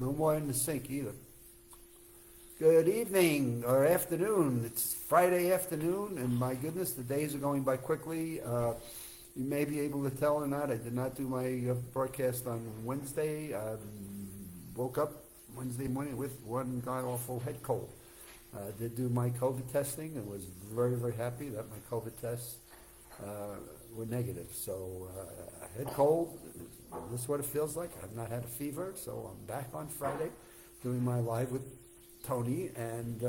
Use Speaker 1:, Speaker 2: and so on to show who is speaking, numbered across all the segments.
Speaker 1: No more in the sink either. Good evening or afternoon. It's Friday afternoon, and my goodness, the days are going by quickly. You may be able to tell or not, I did not do my broadcast on Wednesday. Woke up Wednesday morning with one god-awful head cold. Did do my COVID testing and was very, very happy that my COVID tests were negative. So head cold, this is what it feels like. I've not had a fever, so I'm back on Friday doing my live with Tony, and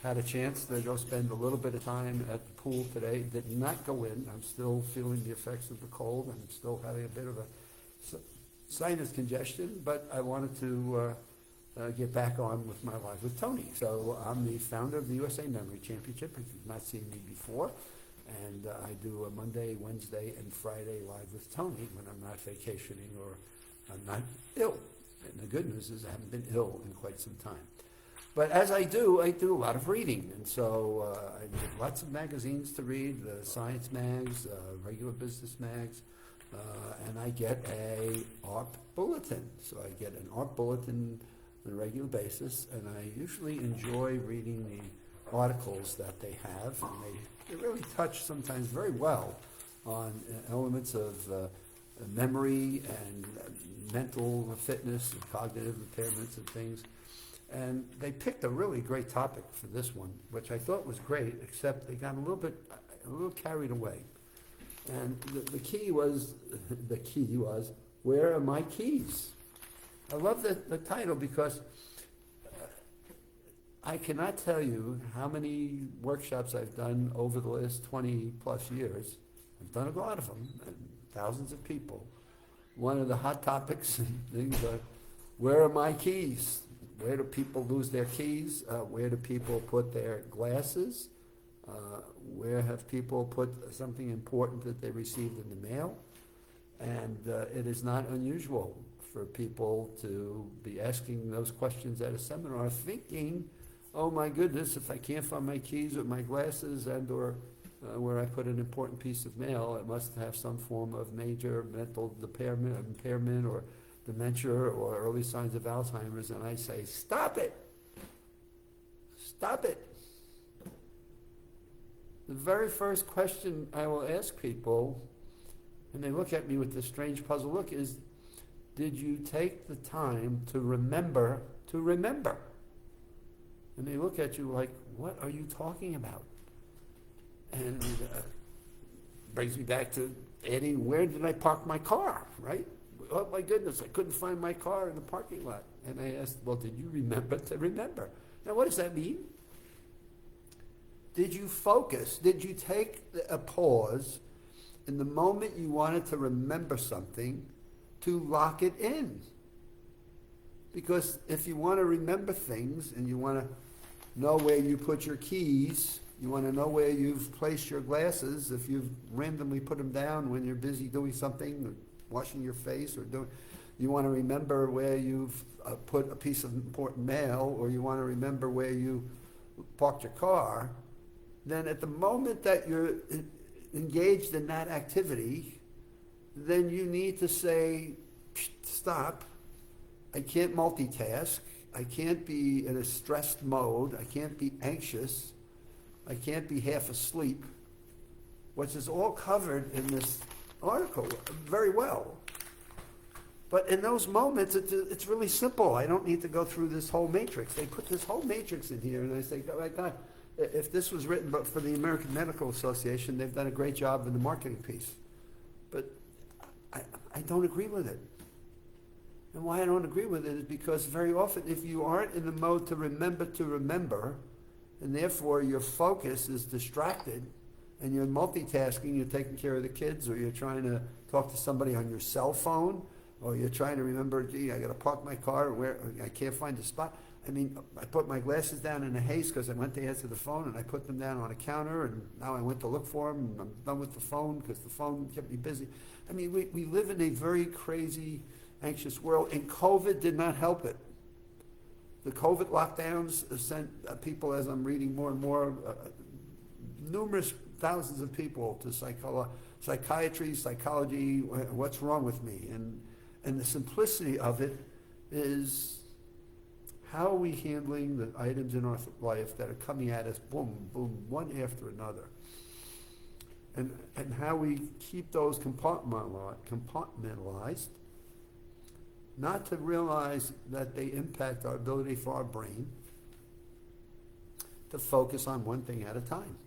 Speaker 1: had a chance to go spend a little bit of time at the pool today. Did not go in. I'm still feeling the effects of the cold. I'm still having a bit of a sinus congestion, but I wanted to get back on with my live with Tony. So I'm the founder of the USA Memory Championship, if you've not seen me before. And I do a Monday, Wednesday, and Friday live with Tony when I'm not vacationing or I'm not ill. And the good news is I haven't been ill in quite some time. But as I do a lot of reading. And so I get lots of magazines to read, the science mags, regular business mags, and I get a AARP bulletin. So I get an AARP bulletin on a regular basis, and I usually enjoy reading the articles that they have, and they really touch sometimes very well on elements of memory and mental fitness and cognitive impairments and things. And they picked a really great topic for this one, which I thought was great, except they got a little carried away. And the key was, where are my keys? I love the title because I cannot tell you how many workshops I've done over the last 20 plus years. I've done a lot of them, and thousands of people. One of the hot topics and things are, where are my keys? Where do people lose their keys? Where do people put their glasses? Where have people put something important that they received in the mail? And it is not unusual for people to be asking those questions at a seminar, thinking, oh my goodness, if I can't find my keys or my glasses and or where I put an important piece of mail, it must have some form of major mental impairment or dementia or early signs of Alzheimer's. And I say, stop it. Stop it. The very first question I will ask people, and they look at me with this strange puzzled look, is, did you take the time to remember to remember? And they look at you like, what are you talking about? And brings me back to adding, where did I park my car, right? Oh my goodness, I couldn't find my car in the parking lot. And I asked, well, did you remember to remember? Now, what does that mean? Did you focus? Did you take a pause in the moment you wanted to remember something to lock it in? Because if you want to remember things and you want to know where you put your keys, you want to know where you've placed your glasses, if you've randomly put them down when you're busy doing something, or washing your face, or you want to remember where you've put a piece of important mail, or you want to remember where you parked your car, then at the moment that you're engaged in that activity, then you need to say, stop, I can't multitask, I can't be in a stressed mode, I can't be anxious, I can't be half asleep, which is all covered in this article very well. But in those moments, it's really simple. I don't need to go through this whole matrix. They put this whole matrix in here, and I say, oh my God, if this was written but for the American Medical Association, they've done a great job in the marketing piece. But I don't agree with it. And why I don't agree with it is because very often, if you aren't in the mode to remember, and therefore your focus is distracted, and you're multitasking, you're taking care of the kids, or you're trying to talk to somebody on your cell phone, or you're trying to remember, gee, I got to park my car, where I can't find a spot. I mean, I put my glasses down in a haste because I went to answer the phone, and I put them down on a counter, and now I went to look for them, and I'm done with the phone because the phone kept me busy. I mean, we live in a very crazy, anxious world, and COVID did not help it. The COVID lockdowns sent people, as I'm reading more and more, numerous thousands of people to psychiatry, psychology, what's wrong with me? And the simplicity of it is how are we handling the items in our life that are coming at us, boom, boom, one after another. And how we keep those compartmentalized, not to realize that they impact our ability for our brain to focus on one thing at a time.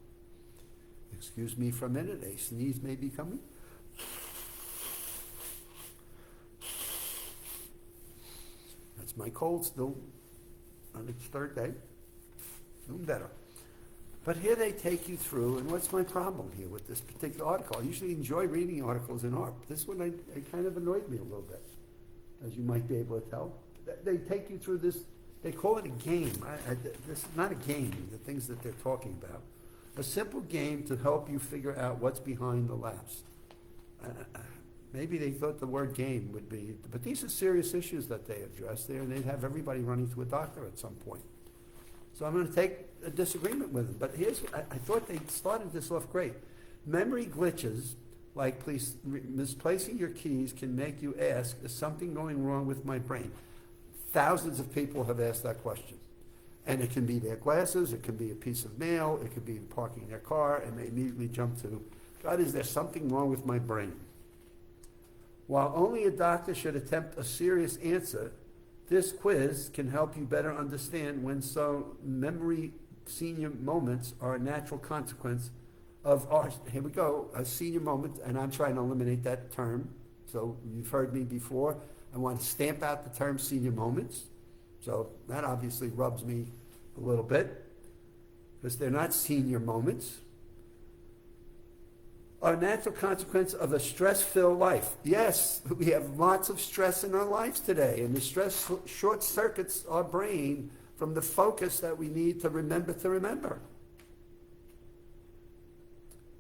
Speaker 1: Excuse me for a minute, a sneeze may be coming. That's my cold still on its third day. Doing better. But here they take you through, and what's my problem here with this particular article? I usually enjoy reading articles in AARP. This one it kind of annoyed me a little bit, as you might be able to tell. They take you through this, they call it a game. This is not a game, the things that they're talking about. A simple game to help you figure out what's behind the lapse. Maybe they thought the word game would be, but these are serious issues that they address there, and they'd have everybody running to a doctor at some point. So I'm going to take a disagreement with them. But I thought they started this off great. Memory glitches, like misplacing your keys, can make you ask, is something going wrong with my brain? Thousands of people have asked that question. And it can be their glasses, it can be a piece of mail, it could be parking their car, and they immediately jump to, God, is there something wrong with my brain? While only a doctor should attempt a serious answer, this quiz can help you better understand when memory senior moments are a natural consequence of our, here we go, a senior moment, and I'm trying to eliminate that term. So you've heard me before. I want to stamp out the term senior moments. So that obviously rubs me a little bit, because they're not senior moments. Are a natural consequence of a stress-filled life. Yes, we have lots of stress in our lives today, and the stress short circuits our brain from the focus that we need to remember.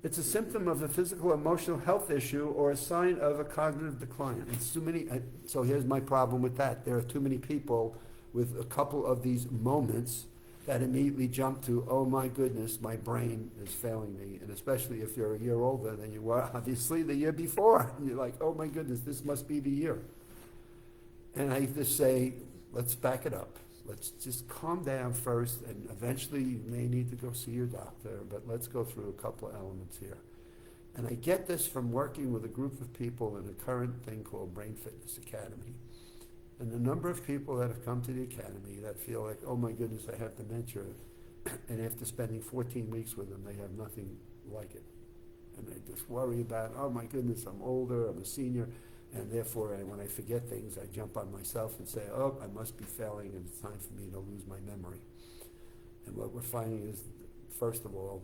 Speaker 1: It's a symptom of a physical emotional health issue or a sign of a cognitive decline. It's too many. So here's my problem with that. There are too many people with a couple of these moments that immediately jump to, oh my goodness, my brain is failing me. And especially if you're a year older than you were, obviously, the year before. And you're like, oh my goodness, this must be the year. And I just say, let's back it up. Let's just calm down first, and eventually you may need to go see your doctor, but let's go through a couple of elements here. And I get this from working with a group of people in a current thing called Brain Fitness Academy. And the number of people that have come to the academy that feel like, oh my goodness, I have dementia, and after spending 14 weeks with them, they have nothing like it. And they just worry about, oh my goodness, I'm older, I'm a senior, and therefore when I forget things, I jump on myself and say, oh, I must be failing, and it's time for me to lose my memory. And what we're finding is, first of all,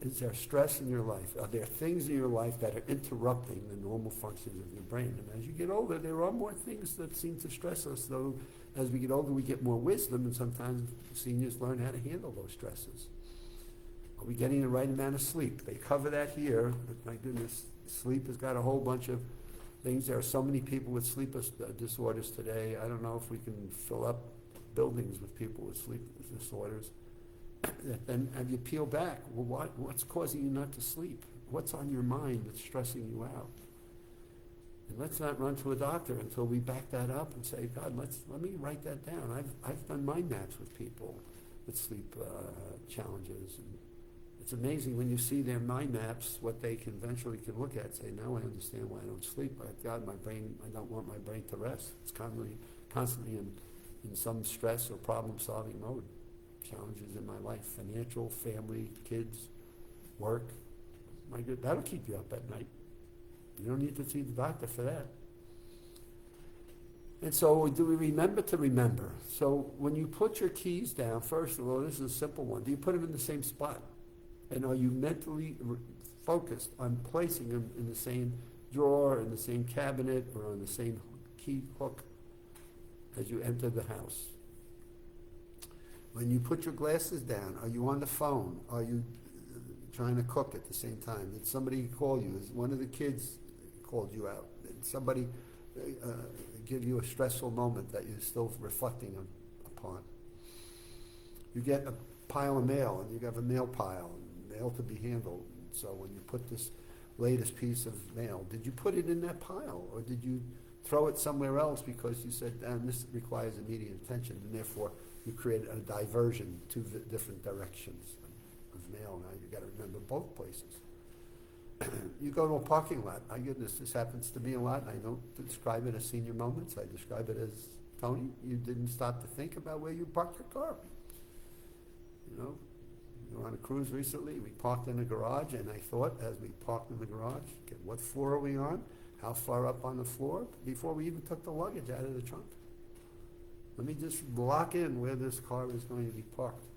Speaker 1: is there stress in your life? Are there things in your life that are interrupting the normal functions of your brain? And as you get older, there are more things that seem to stress us, though as we get older, we get more wisdom, and sometimes seniors learn how to handle those stresses. Are we getting the right amount of sleep? They cover that here, but my goodness, sleep has got a whole bunch of things. There are so many people with sleep disorders today. I don't know if we can fill up buildings with people with sleep disorders. Then have you peel back? Well, what's causing you not to sleep? What's on your mind that's stressing you out? And let's not run to a doctor until we back that up and say, God, let me write that down. I've done mind maps with people with sleep challenges. And it's amazing when you see their mind maps, what they can eventually look at, say, now I understand why I don't sleep. God, my brain, I don't want my brain to rest. It's constantly in some stress or problem-solving mode. Challenges in my life, financial, family, kids, work. My good, that'll keep you up at night. You don't need to see the doctor for that. And so do we remember to remember? So when you put your keys down, first of all, this is a simple one. Do you put them in the same spot? And are you mentally focused on placing them in the same drawer, in the same cabinet, or on the same key hook as you enter the house? When you put your glasses down, are you on the phone? Are you trying to cook at the same time? Did somebody call you? Is one of the kids called you out? Did somebody give you a stressful moment that you're still reflecting upon? You get a pile of mail, and you have a mail pile, and mail to be handled. So when you put this latest piece of mail, did you put it in that pile, or did you throw it somewhere else because you said, this requires immediate attention, and therefore you create a diversion to the different directions of mail. Now you got to remember both places. You go to a parking lot. My goodness, this happens to me a lot, and I don't describe it as senior moments. I describe it as, Tony, you didn't stop to think about where you parked your car. You know, we were on a cruise recently. We parked in the garage, and I thought, as we parked in the garage, okay, what floor are we on? How far up on the floor? Before we even took the luggage out of the trunk. Let me just lock in where this car is going to be parked.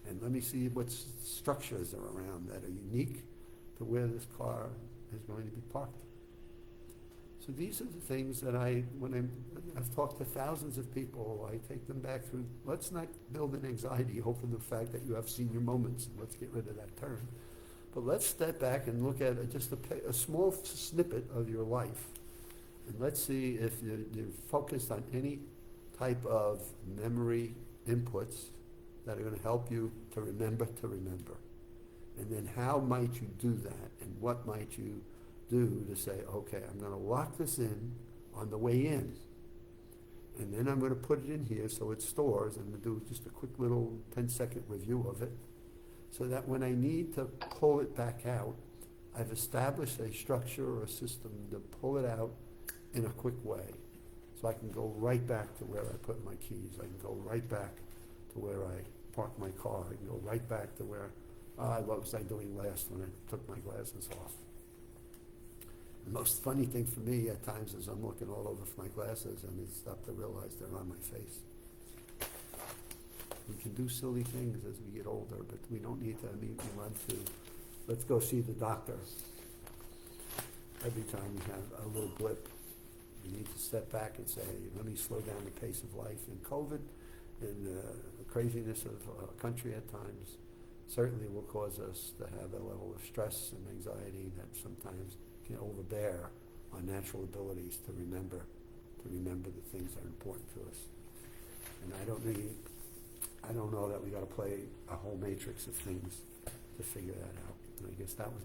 Speaker 1: And let me see what structures are around that are unique to where this car is going to be parked. So these are the things that I've talked to thousands of people. I take them back through, let's not build an anxiety over the fact that you have senior moments, and let's get rid of that term. But let's step back and look at just a small snippet of your life. And let's see if you're focused on any type of memory inputs that are going to help you to remember. And then how might you do that? And what might you do to say, okay, I'm going to lock this in on the way in. And then I'm going to put it in here so it stores, and I'm going to do just a quick little 10-second review of it, so that when I need to pull it back out, I've established a structure or a system to pull it out in a quick way. So I can go right back to where I put my keys. I can go right back to where I parked my car. I can go right back to where, what was I doing last when I took my glasses off? The most funny thing for me at times is I'm looking all over for my glasses and I stop to realize they're on my face. We can do silly things as we get older, but we don't need to immediately run to, let's go see the doctor. Every time we have a little blip, we need to step back and say, let me slow down the pace of life. And COVID and the craziness of our country at times certainly will cause us to have a level of stress and anxiety that sometimes can overbear our natural abilities to remember the things that are important to us. And I don't know that we got to play a whole matrix of things to figure that out. And I guess that was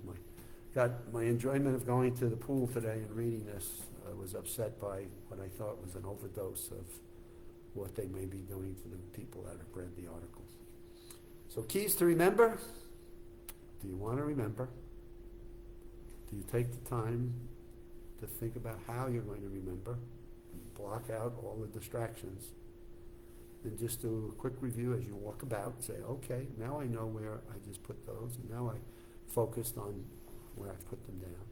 Speaker 1: my enjoyment of going to the pool today and reading this was upset by what I thought was an overdose of what they may be doing to the people that have read the articles. So keys to remember. Do you want to remember? Do you take the time to think about how you're going to remember and block out all the distractions? And just do a quick review as you walk about and say, okay, now I know where I just put those, and now I focused on where I put them down.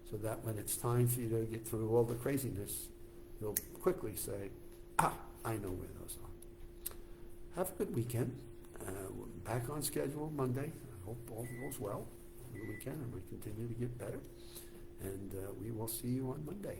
Speaker 1: So that when it's time for you to get through all the craziness, you'll quickly say, I know where those are. Have a good weekend. Back on schedule Monday. I hope all goes well over the weekend and we continue to get better. And we will see you on Monday.